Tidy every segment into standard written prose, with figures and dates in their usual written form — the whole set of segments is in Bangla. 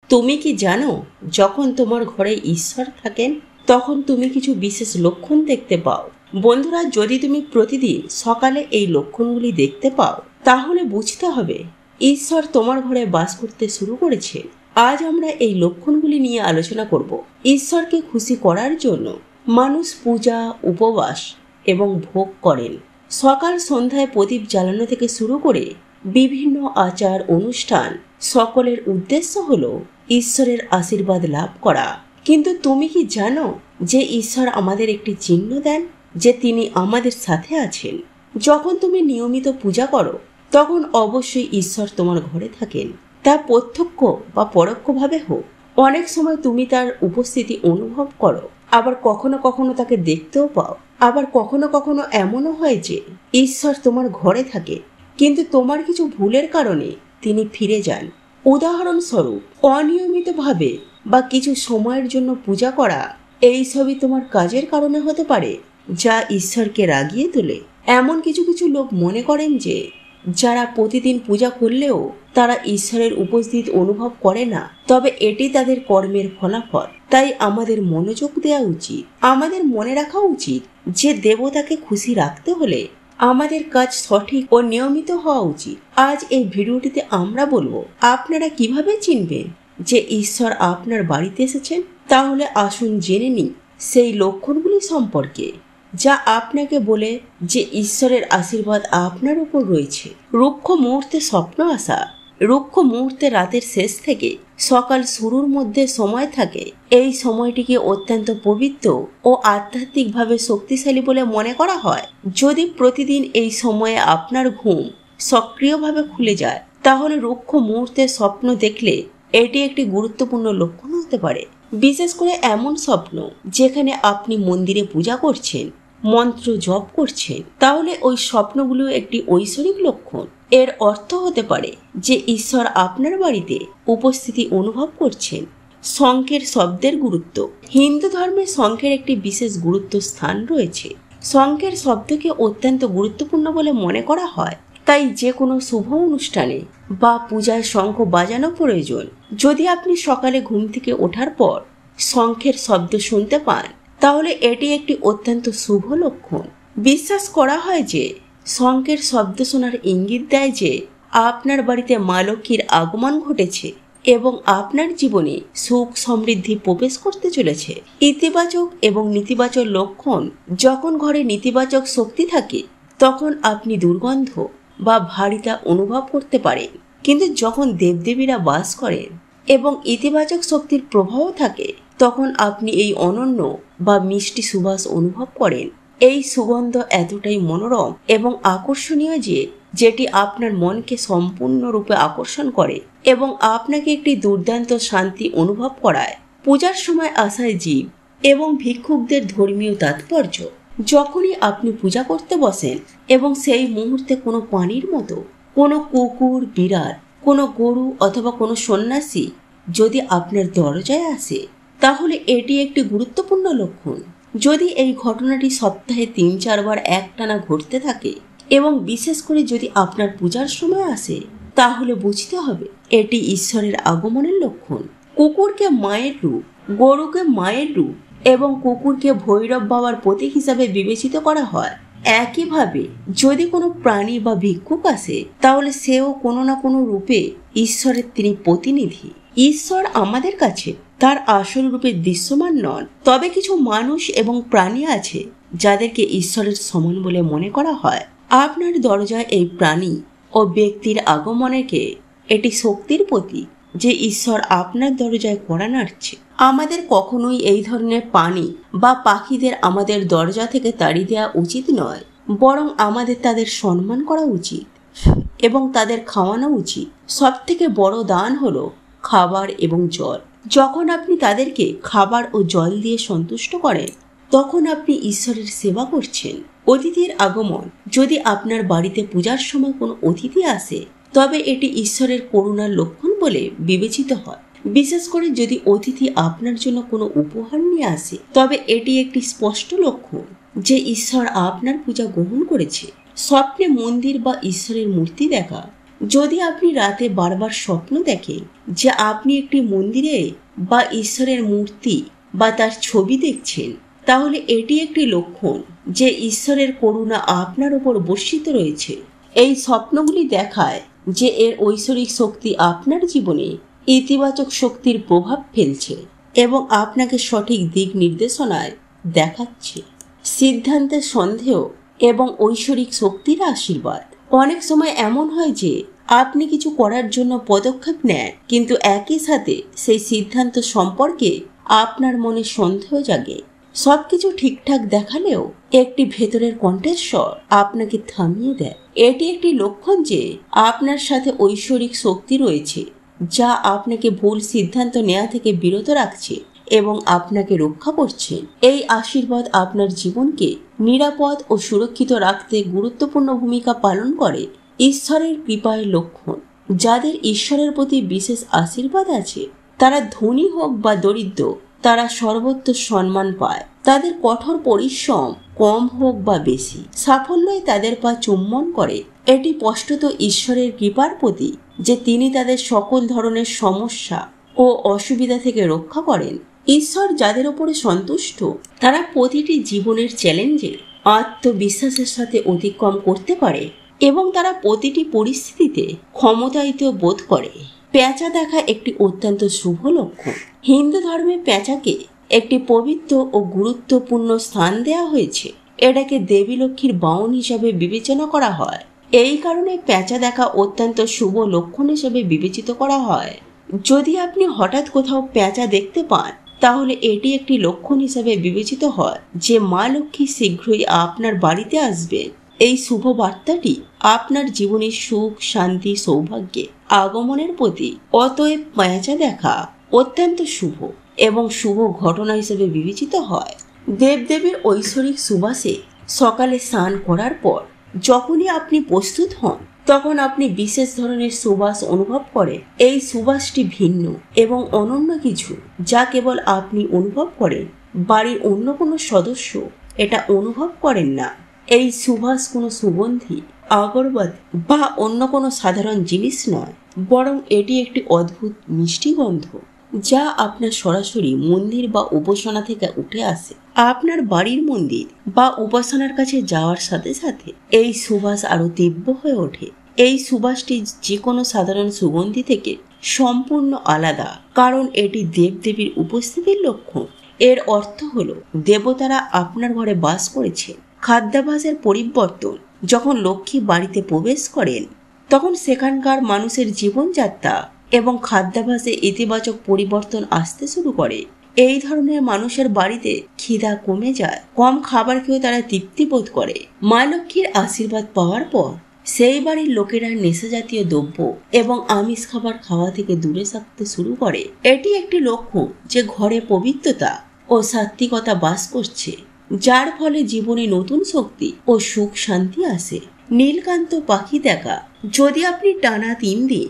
তুমি কি জানো, যখন তোমার ঘরে ঈশ্বর থাকেন তখন তুমি কিছু বিশেষ লক্ষণ দেখতে পাও। বন্ধুরা, যদি তুমি প্রতিদিন সকালে এই লক্ষণগুলি দেখতে পাও তাহলে বুঝতে হবে ঈশ্বর তোমার ঘরে বাস করতে শুরু করেছে। আজ আমরা এই লক্ষণগুলি নিয়ে আলোচনা করব। ঈশ্বরকে খুশি করার জন্য মানুষ পূজা, উপবাস এবং ভোগ করেন। সকাল সন্ধ্যায় প্রদীপ জ্বালানো থেকে শুরু করে বিভিন্ন আচার অনুষ্ঠান, সকলের উদ্দেশ্য হলো ঈশ্বরের আশীর্বাদ লাভ করা। কিন্তু তুমি কি জানো যে ঈশ্বর আমাদের একটি চিহ্ন দেন যে তিনি আমাদের সাথে আছেন? যখন তুমি নিয়মিত পূজা করো তখন অবশ্যই ঈশ্বর তোমার ঘরে থাকেন, তা প্রত্যক্ষ বা পরোক্ষভাবে হোক। অনেক সময় তুমি তার উপস্থিতি অনুভব করো, আবার কখনো কখনো তাকে দেখতেও পাও। আবার কখনো কখনো এমনও হয় যে ঈশ্বর তোমার ঘরে থাকে কিন্তু তোমার কিছু ভুলের কারণে তিনি ফিরে যান। উদাহরণস্বরূপ, অনিয়মিতভাবে বা কিছু সময়ের জন্য পূজা করা, এই সবই তোমার কাজের কারণে হতে পারে যা ঈশ্বরকে রাগিয়ে তোলে। এমন কিছু কিছু লোক মনে করেন যে যারা প্রতিদিন পূজা করলেও তারা ঈশ্বরের উপস্থিতি অনুভব করে না, তবে এটি তাদের কর্মের ফলাফল। তাই আমাদের মনোযোগ দেওয়া উচিত। আমাদের মনে রাখা উচিত যে দেবতাকে খুশি রাখতে হলে আমাদের কাজ সঠিক ও নিয়মিত হওয়া উচিত। আজ এই ভিডিওটিতে আমরা বলবো আপনারা কিভাবে চিনবেন যে ঈশ্বর আপনার বাড়িতে এসেছেন। তাহলে আসুন জেনে নিই সেই লক্ষণগুলি সম্পর্কে যা আপনাকে বলে যে ঈশ্বরের আশীর্বাদ আপনার উপর রয়েছে। রুক্ষ মুহূর্তে স্বপ্ন আসা। রুক্ষ মুহূর্তে রাতের শেষ থেকে সকাল শুরুর মধ্যে সময় থাকে। এই সময়টিকে অত্যন্ত পবিত্র ও আধ্যাত্মিকভাবে শক্তিশালী বলে মনে করা হয়। যদি প্রতিদিন এই সময়ে আপনার ঘুম সক্রিয়ভাবে খুলে যায় তাহলে রুক্ষ মুহূর্তে স্বপ্ন দেখলে এটি একটি গুরুত্বপূর্ণ লক্ষণ হতে পারে। বিশেষ করে এমন স্বপ্ন যেখানে আপনি মন্দিরে পূজা করছেন, মন্ত্র জপ করছেন, তাহলে ওই স্বপ্নগুলো একটি ঐশ্বরিক লক্ষণ। এর অর্থ হতে পারে যে ঈশ্বর আপনার বাড়িতে উপস্থিতি অনুভব করছেন। শঙ্খের শব্দের গুরুত্ব। হিন্দু ধর্মে শঙ্খের একটি বিশেষ গুরুত্ব স্থান রয়েছে। শঙ্খের শব্দকে অত্যন্ত গুরুত্বপূর্ণ বলে মনে করা হয়, তাই যে কোনো শুভ অনুষ্ঠানে বা পূজায় শঙ্খ বাজানো প্রয়োজন। যদি আপনি সকালে ঘুম থেকে ওঠার পর শঙ্খের শব্দ শুনতে পান তাহলে এটি একটি অত্যন্ত শুভ লক্ষণ। বিশ্বাস করা হয় যে শঙ্খের শব্দ শোনার ইঙ্গিত দেয় যে আপনার বাড়িতে মা লক্ষ্মীর আগমন ঘটেছে এবং আপনার জীবনে সুখ সমৃদ্ধি প্রবেশ করতে চলেছে। ইতিবাচক এবং নেতিবাচক লক্ষণ। যখন ঘরে নেতিবাচক শক্তি থাকে তখন আপনি দুর্গন্ধ বা ভারীতা অনুভব করতে পারেন, কিন্তু যখন দেবদেবীরা বাস করেন এবং ইতিবাচক শক্তির প্রভাব থাকে তখন আপনি এই অনন্য বা মিষ্টি সুবাস অনুভব করেন। এই সুগন্ধ এতটাই মনোরম এবং আকর্ষণীয় যে যেটি আপনার মনকে সম্পূর্ণরূপে আকর্ষণ করে এবং আপনাকে একটি দুর্দান্ত শান্তি অনুভব করায়। পূজার সময় আসায় জীব এবং ভিক্ষুকদের ধর্মীয় তাৎপর্য। যখনই আপনি পূজা করতে বসেন এবং সেই মুহূর্তে কোনো প্রাণীর মতো, কোনো কুকুর, বিড়াল, কোনো গরু অথবা কোনো সন্ন্যাসী যদি আপনার দরজায় আসে তাহলে এটি একটি গুরুত্বপূর্ণ লক্ষণ। যদি এই ঘটনাটি সপ্তাহে 3-4 বার একটানা ঘটতে থাকে এবং বিশেষ করে যদি আপনার পূজার সময় আসে তাহলে বুঝতে হবে এটি ঈশ্বরের আগমনের লক্ষণ। কুকুরকে মায়ের রূপ, গরুকে মায়ের রূপ এবং কুকুরকে ভৈরব বাবার প্রতীক হিসাবে বিবেচিত করা হয়। একইভাবে যদি কোনো প্রাণী বা ভিক্ষুক আসে তাহলে সেও কোনো না কোনো রূপে ঈশ্বরের তিনি প্রতিনিধি। ঈশ্বর আমাদের কাছে তার আসল রূপে দৃশ্যমান নন, তবে কিছু মানুষ এবং প্রাণী আছে যাদেরকে ঈশ্বরের সমান বলে মনে করা হয়। আপনার দরজায় এই প্রাণী ও ব্যক্তির আগমনকে এটি শক্তির প্রতীক যে ঈশ্বর আপনার দরজায় কড়া নাড়ছে। আমাদের কখনোই এই ধরনের প্রাণী বা পাখিদের আমাদের দরজা থেকে তাড়িয়ে দেওয়া উচিত নয়, বরং আমাদের তাদের সম্মান করা উচিত এবং তাদের খাওয়ানো উচিত। সব থেকে বড় দান হলো খাবার এবং জল। যখন আপনি তাদেরকে খাবার ও জল দিয়ে সন্তুষ্ট করেন তখন আপনি ঈশ্বরের সেবা করছেন। অতিথির আগমন। যদি আপনার বাড়িতে পূজার সময় কোনো অতিথি আসে তবে এটি ঈশ্বরের করুণার লক্ষণ বলে বিবেচিত হয়। বিশেষ করে যদি অতিথি আপনার জন্য কোনো উপহার নিয়ে আসে তবে এটি একটি স্পষ্ট লক্ষণ যে ঈশ্বর আপনার পূজা গ্রহণ করেছে। স্বপ্নে মন্দির বা ঈশ্বরের মূর্তি দেখা। যদি আপনি রাতে বারবার স্বপ্ন দেখেন যে আপনি একটি মন্দিরে বা ঈশ্বরের মূর্তি বা তার ছবি দেখছেন, তাহলে এটি একটি লক্ষণ যে ঈশ্বরের করুণা আপনার উপর বর্ষিত রয়েছে। এই স্বপ্নগুলি দেখায় যে এর ঐশ্বরিক শক্তি আপনার জীবনে ইতিবাচক শক্তির প্রভাব ফেলছে এবং আপনাকে সঠিক দিক নির্দেশনায় দেখাচ্ছে। সিদ্ধান্তের সন্দেহ এবং ঐশ্বরিক শক্তির আশীর্বাদ। অনেক সময় এমন হয় যে আপনি কিছু করার জন্য পদক্ষেপ নেন, কিন্তু একই সাথে সেই সিদ্ধান্ত সম্পর্কে আপনার মনে সন্দেহ জাগে। সবকিছু ঠিকঠাক দেখালেও একটি ভেতরের কণ্ঠস্বর আপনাকে থামিয়ে দেয়। এটি একটি লক্ষণ যে আপনার সাথে ঐশ্বরিক শক্তি রয়েছে যা আপনাকে ভুল সিদ্ধান্ত নেওয়া থেকে বিরত রাখছে এবং আপনাকে রক্ষা করছে। এই আশীর্বাদ আপনার জীবনকে নিরাপদ ও সুরক্ষিত রাখতে গুরুত্বপূর্ণ ভূমিকা পালন করে। ঈশ্বরের কৃপার লক্ষণ। যাদের ঈশ্বরের প্রতি বিশেষ আশীর্বাদ আছে, তারা ধনী হোক বা দরিদ্র, তারা সর্বত্র সম্মান পায়। তাদের কঠোর পরিশ্রম কম হোক বা বেশি, সাফল্যই তাদের পা চুম্বন করে। এটি স্পষ্টত ঈশ্বরের কৃপার প্রতি যে তিনি তাদের সকল ধরনের সমস্যা ও অসুবিধা থেকে রক্ষা করেন। ঈশ্বর যাদের উপরে সন্তুষ্ট, তারা প্রতিটি জীবনের চ্যালেঞ্জে আত্মবিশ্বাসের সাথে অতিক্রম করতে পারে এবং তারা প্রতিটি পরিস্থিতিতে ক্ষমতায়িত বোধ করে। পেঁচা দেখা একটি অত্যন্ত শুভ লক্ষণ। হিন্দু ধর্মে পেঁচাকে একটি পবিত্র ও গুরুত্বপূর্ণ স্থান দেওয়া হয়েছে। এটাকে দেবী লক্ষ্মীর বাহন হিসাবে বিবেচনা করা হয়। এই কারণে পেঁচা দেখা অত্যন্ত শুভ লক্ষণ হিসেবে বিবেচিত করা হয়। যদি আপনি হঠাৎ কোথাও পেঁচা দেখতে পান, তাহলে এটি একটি লক্ষণ হিসাবে বিবেচিত হয় যে মা লক্ষ্মী শীঘ্রই আপনার বাড়িতে আসবেন। এই শুভ বার্তাটি আপনার জীবনের সুখ, শান্তি, সৌভাগ্যে আগমনের প্রতি। অতএব পেঁচা দেখা অত্যন্ত শুভ এবং শুভ ঘটনা হিসেবে বিবেচিত হয়। দেবদেবীর ঐশ্বরিক সুবাসে সকালে স্নান করার পর যখনই আপনি প্রস্তুত হন, তখন আপনি বিশেষ ধরনের সুবাস অনুভব করেন। এই সুবাসটি ভিন্ন এবং অনন্য কিছু যা কেবল আপনি অনুভব করেন। বাড়ির অন্য কোনো সদস্য এটা অনুভব করেন না। এই সুবাস কোনো সুগন্ধি, আগরবাতি বা অন্য কোনো সাধারণ জিনিস নয়, বরং এটি একটি অদ্ভুত মিষ্টি গন্ধ যা আপনার সরাসরি মন্দির বা উপাসনা থেকে উঠে আসে। আপনার বাড়ির মন্দির বা উপাসনার কাছে যাওয়ার সাথে সাথে এই সুবাস আরো তীব্র হয়ে ওঠে। এই সুবাসটি যে কোনো সাধারণ সুগন্ধি থেকে সম্পূর্ণ আলাদা, কারণ এটি দেবদেবীর উপস্থিতির লক্ষণ। এর অর্থ হলো দেবতারা আপনার ঘরে বাস করেছে। খাদ্যাভ্যাসের পরিবর্তন। যখন লক্ষ্মী বাড়িতে প্রবেশ করেন, তখন সেখানকার মানুষের জীবনযাত্রা এবং খাদ্যাভ্যাসে ইতিবাচক পরিবর্তন আসতে শুরু করে। এই ধরনের মানুষের বাড়িতে খিদা কমে যায়। কম খাবার খেয়ে তারা তৃপ্তি বোধ করে। মা লক্ষ্মীর আশীর্বাদ পাওয়ার পর সেই বাড়ির লোকেরা নেশা জাতীয় দ্রব্য এবং আমিষ খাবার খাওয়া থেকে দূরে থাকতে শুরু করে। এটি একটি লক্ষণ যে ঘরে পবিত্রতা ও সাত্ত্বিকতা বাস করছে, যার ফলে জীবনে নতুন শক্তি ও সুখ শান্তি আসে। নীলকান্ত পাখি দেখা। যদি আপনি টানা 3 দিন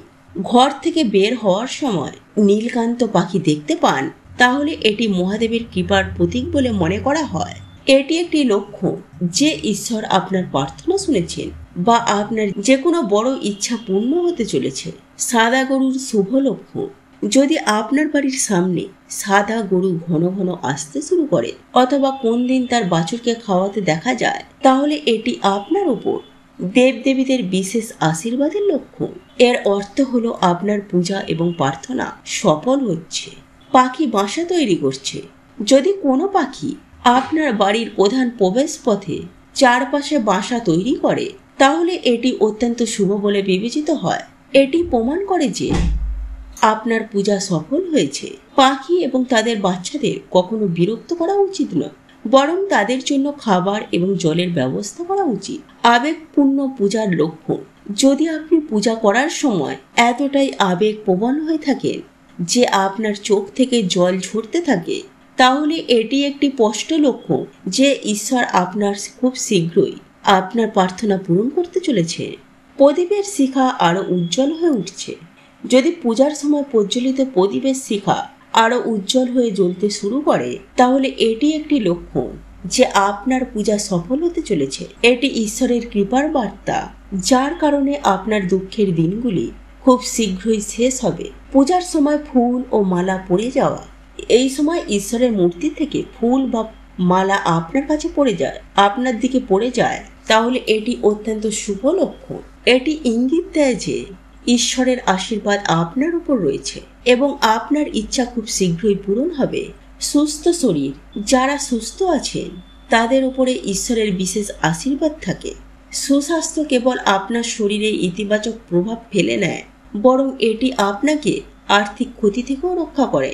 ঘর থেকে বের হওয়ার সময় নীলকান্ত পাখি দেখতে পান, তাহলে এটি মহাদেবের কৃপার প্রতীক বলে মনে করা হয়। এটি একটি লক্ষণ যে ঈশ্বর আপনার প্রার্থনা শুনেছেন বা আপনার যে কোনো বড় ইচ্ছা পূর্ণ হতে চলেছে। সাদা গরুর শুভ লক্ষণ। যদি আপনার বাড়ির সামনে সাদা গরু ঘন ঘন আসতে শুরু করে অথবা কোন দিন তার বাছুরকে খাওয়াতে দেখা যায়, তাহলে এটি আপনার উপর দেবদেবীদের বিশেষ আশীর্বাদের লক্ষণ। এর অর্থ হলো আপনার পূজা এবং প্রার্থনা সফল হচ্ছে। পাখি বাসা তৈরি করছে। যদি কোনো পাখি আপনার বাড়ির প্রধান প্রবেশ পথে চারপাশে বাসা তৈরি করে, তাহলে এটি অত্যন্ত শুভ বলে বিবেচিত হয়। এটি প্রমাণ করে যে আপনার পূজা সফল হয়েছে। পাখি এবং তাদের বাচ্চাদের কখনো বিরক্ত করা উচিত নয়, বরং তাদের জন্য খাবার এবং জলের ব্যবস্থা করা উচিত। আবেগপূর্ণ পূজার লক্ষণ। যদি আপনি পূজা করার সময় এতটাই আবেগপ্রবণ হয়ে থাকেন যে আপনার চোখ থেকে জল ঝরতে থাকে, তাহলে এটি একটি স্পষ্ট লক্ষণ যে ঈশ্বর আপনার খুব শীঘ্রই আপনার প্রার্থনা পূরণ করতে চলেছে। প্রদীপের শিখা আরো উজ্জ্বল হয়ে উঠছে। যদি পূজার সময় প্রজ্বলিত প্রদীপের শিখা আরো উজ্জ্বল হয়ে জ্বলতে শুরু করে, তাহলে এটি একটি লক্ষণ যে আপনার পূজা সফল হতে চলেছে। এটি ঈশ্বরের কৃপার বার্তা, যার কারণে আপনার দুঃখের দিনগুলি খুব শীঘ্রই শেষ হবে। পূজার সময় ফুল ও মালা পড়ে যাওয়া, এই সময় ঈশ্বরের মূর্তি থেকে ফুল বা মালা আপনার কাছে পড়ে যায়, আপনার দিকে পড়ে যায়, তাহলে এটি অত্যন্ত শুভ লক্ষণ। এটি ইঙ্গিত দেয় যে ঈশ্বরের আশীর্বাদ আপনার উপর রয়েছে এবং আপনার ইচ্ছা খুব শীঘ্রই পূরণ হবে। সুস্থ শরীর, যারা সুস্থ আছেন তাদের উপরে ঈশ্বরের বিশেষ আশীর্বাদ থাকে। সুস্বাস্থ্য কেবল আপনার শরীরে ইতিবাচক প্রভাব ফেলে নেয়, বরং এটি আপনাকে আর্থিক ক্ষতি থেকেও রক্ষা করে।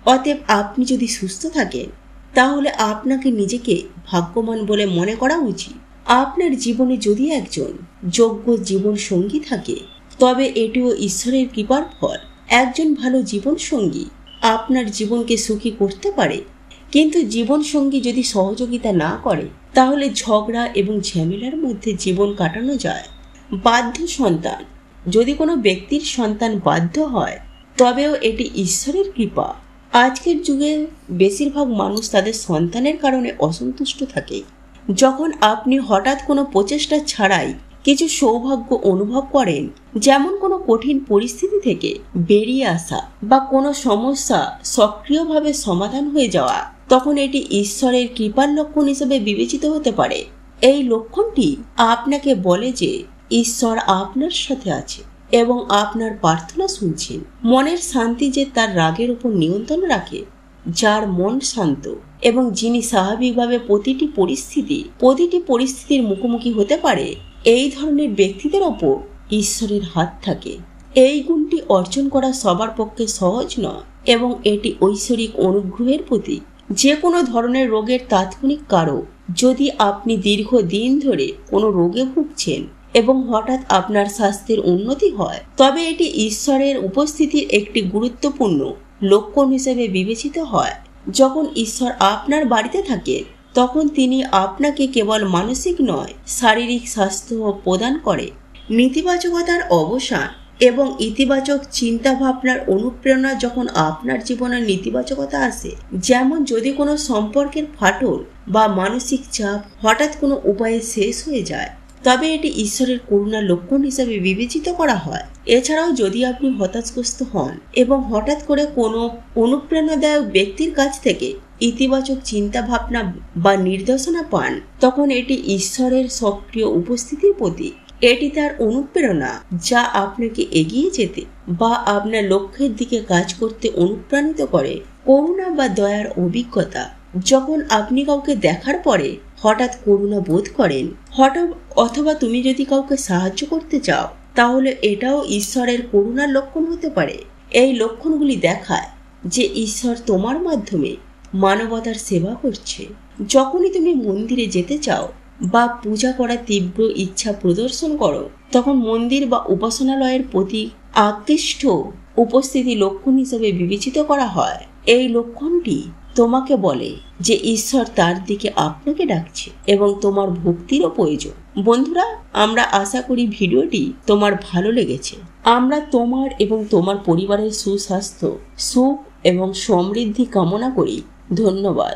অতএব আপনি যদি সুস্থ থাকেন তাহলে আপনাকে নিজেকে ভাগ্যবান বলে মনে করা উচিত। আপনার জীবনে যদি একজন যোগ্য জীবন সঙ্গী থাকে তবে এটিও ঈশ্বরের কৃপার ফল। একজন ভালো জীবন সঙ্গী আপনার জীবনকে সুখী করতে পারে, কিন্তু জীবন সঙ্গী যদি সহযোগিতা না করে তাহলে ঝগড়া এবং ঝামেলার মধ্যে জীবন কাটানো যায়। বাধ্য সন্তান, যদি কোনো ব্যক্তির সন্তান বাধ্য হয় তবেও এটি ঈশ্বরের কৃপা। আজকের যুগে বেশিরভাগ মানুষ তাদের সন্তানের কারণে অসন্তুষ্ট থাকে। যখন আপনি হঠাৎ কোনো প্রচেষ্টা ছাড়াই কিছু সৌভাগ্য অনুভব করেন, যেমন কোনো কঠিন পরিস্থিতি থেকে বেরিয়ে আসা বা কোনো সমস্যা সক্রিয়ভাবে সমাধান হয়ে যাওয়া, তখন এটি ঈশ্বরের কৃপার লক্ষণ হিসেবে বিবেচিত হতে পারে। এই লক্ষণটি আপনাকে বলে যে ঈশ্বর আপনার সাথে আছে এবং আপনার প্রার্থনা শুনছেন। মনের শান্তি যে তার রাগের উপর নিয়ন্ত্রণ রাখে, যার মন শান্ত এবং যিনি স্বাভাবিকভাবে প্রতিটি পরিস্থিতির মুখোমুখি হতে পারে, এই ধরনের ব্যক্তিদের ওপর ঈশ্বরের হাত থাকে। এই গুণটি অর্জন করা সবার পক্ষে সহজ নয় এবং এটি ঐশ্বরিক অনুগ্রহের প্রতীক। যে কোনো ধরনের রোগের তাৎক্ষণিক কারক, যদি আপনি দীর্ঘদিন ধরে কোনো রোগে ভুগছেন এবং হঠাৎ আপনার স্বাস্থ্যের উন্নতি হয়, তবে এটি ঈশ্বরের উপস্থিতির একটি গুরুত্বপূর্ণ লক্ষণ হিসেবে বিবেচিত হয়। যখন ঈশ্বর আপনার বাড়িতে থাকে তখন তিনি আপনাকে কেবল মানসিক নয়, শারীরিক স্বাস্থ্য প্রদান করে। নেতিবাচকতার অবসান এবং ইতিবাচক চিন্তা ভাবনার অনুপ্রেরণা। যখন আপনার জীবনে নেতিবাচকতা আসে, যেমন যদি কোনো সম্পর্কের ফাটল বা মানসিক চাপ হঠাৎ কোনো উপায়ে শেষ হয়ে যায়, তবে এটি ঈশ্বরের করুণার লক্ষণ হিসেবে বিবেচিত করা হয়। এছাড়াও যদি আপনি হতাশগ্রস্ত হন এবং হঠাৎ করে কোনো অনুপ্রেরণাদায়ক ব্যক্তির কাছ থেকে ইতিবাচক চিন্তা ভাবনা বা নির্দেশনা পান, তখন এটি ঈশ্বরের সক্রিয় উপস্থিতির প্রতীক। এটি তার অনুপ্রেরণা, যা আপনাকে এগিয়ে যেতে বা আপনার লক্ষ্যের দিকে কাজ করতে অনুপ্রাণিত করে। করুণা বা দয়ার অভিজ্ঞতা, যখন আপনি কাউকে দেখার পরে হঠাৎ করুণা বোধ করেন, অথবা তুমি যদি কাউকে সাহায্য করতে চাও, তাহলে এটাও ঈশ্বরের করুণার লক্ষণ হতে পারে। এই লক্ষণগুলি দেখায় যে ঈশ্বর তোমার মাধ্যমে মানবতার সেবা করছে। যখনই তুমি মন্দিরে যেতে চাও বা পূজা করার তীব্র ইচ্ছা প্রদর্শন করো, তখন মন্দির বা উপাসনালয়ের প্রতি আকৃষ্ট উপস্থিতি লক্ষণ হিসেবে বিবেচিত করা হয়। এই লক্ষণটি তোমাকে বলে যে ঈশ্বর তার দিকে আপনাকে ডাকছে এবং তোমার ভক্তিরও প্রয়োজন। বন্ধুরা, আমরা আশা করি ভিডিওটি তোমার ভালো লেগেছে। আমরা তোমার এবং তোমার পরিবারের সুস্বাস্থ্য, সুখ এবং সমৃদ্ধি কামনা করি। ধন্যবাদ।